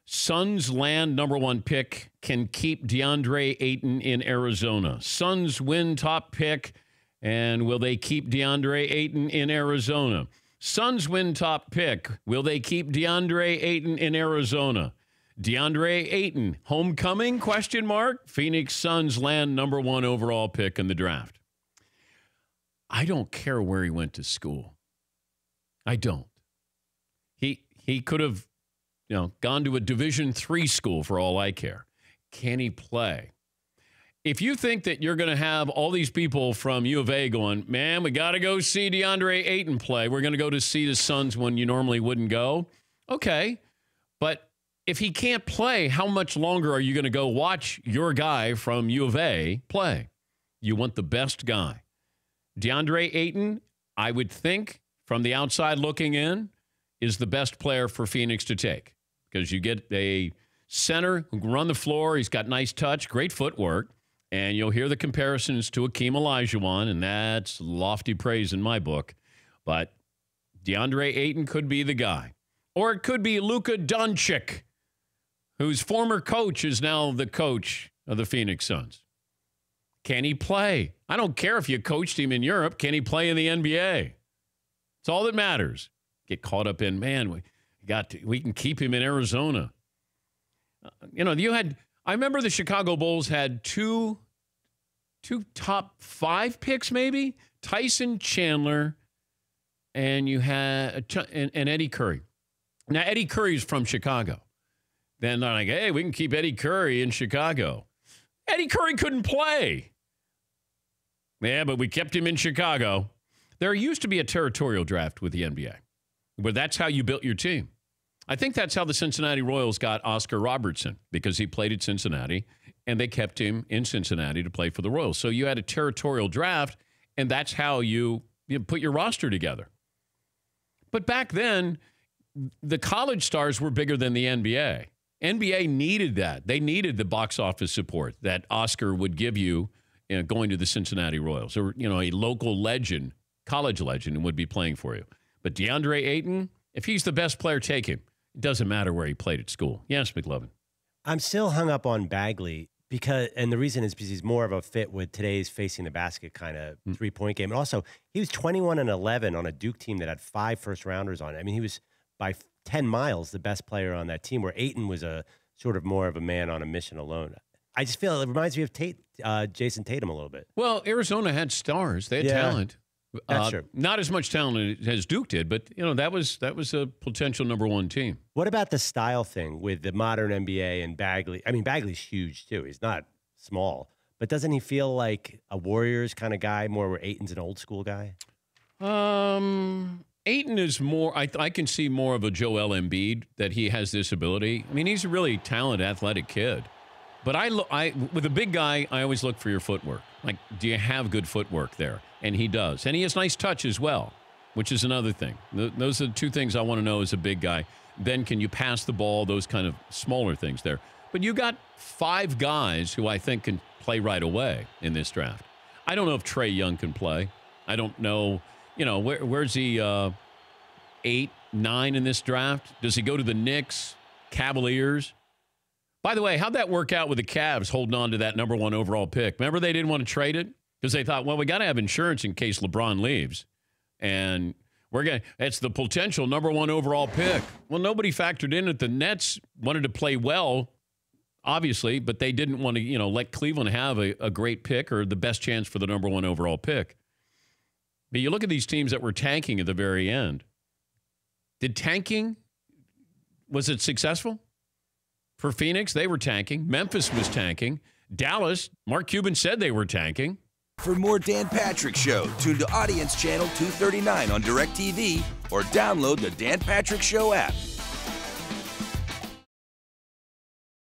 Suns land number 1 pick, can keep DeAndre Ayton in Arizona. Suns win top pick, and will they keep DeAndre Ayton in Arizona? Suns win top pick. Will they keep DeAndre Ayton in Arizona? DeAndre Ayton, homecoming, question mark? Phoenix Suns land number 1 overall pick in the draft. I don't care where he went to school. I don't. He could have, gone to a Division III school for all I care. Can he play? If you think that you're going to have all these people from U of A going, man, we got to go see DeAndre Ayton play. We're going to go to see the Suns when you normally wouldn't go. Okay. But if he can't play, how much longer are you going to go watch your guy from U of A play? You want the best guy. DeAndre Ayton, I would think, from the outside looking in, is the best player for Phoenix to take because you get a center who can run the floor. He's got nice touch, great footwork, and you'll hear the comparisons to Akeem Olajuwon, and that's lofty praise in my book. But DeAndre Ayton could be the guy. Or it could be Luka Doncic, whose former coach is now the coach of the Phoenix Suns. Can he play? I don't care if you coached him in Europe. Can he play in the NBA? It's all that matters. Get caught up in, man, we can keep him in Arizona. I remember the Chicago Bulls had two top 5 picks, maybe. Tyson Chandler, and you had and Eddie Curry. Now, Eddie Curry's from Chicago. Then they're like, hey, we can keep Eddie Curry in Chicago. Eddie Curry couldn't play. Yeah, but we kept him in Chicago. There used to be a territorial draft with the NBA, where that's how you built your team. I think that's how the Cincinnati Royals got Oscar Robertson, because he played at Cincinnati, and they kept him in Cincinnati to play for the Royals. So you had a territorial draft, and that's how you put your roster together. But back then, the college stars were bigger than the NBA. NBA needed that. They needed the box office support that Oscar would give you, going to the Cincinnati Royals. Or, a local legend, college legend, would be playing for you. But DeAndre Ayton, if he's the best player, take him. It doesn't matter where he played at school. Yes, McLovin. I'm still hung up on Bagley and the reason is because he's more of a fit with today's facing the basket kind of three-point game. And also, he was 21-11 on a Duke team that had 5 first-rounders on it. I mean, he was by 10 miles the best player on that team, where Ayton was a sort of more of a man on a mission alone. I just feel it reminds me of Jason Tatum a little bit. Well, Arizona had stars. They had talent. That's true. Not as much talent as Duke did, but that was a potential number 1 team. What about the style thing with the modern NBA and Bagley? I mean, Bagley's huge too. He's not small, but doesn't he feel like a Warriors kind of guy, more where Ayton's an old school guy? Ayton is more. I can see more of a Joel Embiid, that he has this ability. I mean, he's a really talented, athletic kid. But with a big guy, I always look for your footwork. Like, do you have good footwork there? And he does. And he has nice touch as well, which is another thing. Those are the 2 things I want to know as a big guy. Then can you pass the ball, those kind of smaller things there. But you got 5 guys who I think can play right away in this draft. I don't know if Trae Young can play. I don't know, where's he 8, 9 in this draft? Does he go to the Knicks, Cavaliers? By the way, how'd that work out with the Cavs holding on to that number 1 overall pick? Remember they didn't want to trade it because they thought, well, we got to have insurance in case LeBron leaves. And it's the potential number 1 overall pick. Well, nobody factored in that the Nets wanted to play well, obviously, but they didn't want to, let Cleveland have a great pick or the best chance for the number 1 overall pick. But you look at these teams that were tanking at the very end. Was it successful? For Phoenix, they were tanking. Memphis was tanking. Dallas, Mark Cuban said they were tanking. For more Dan Patrick Show, tune to Audience Channel 239 on DirecTV or download the Dan Patrick Show app.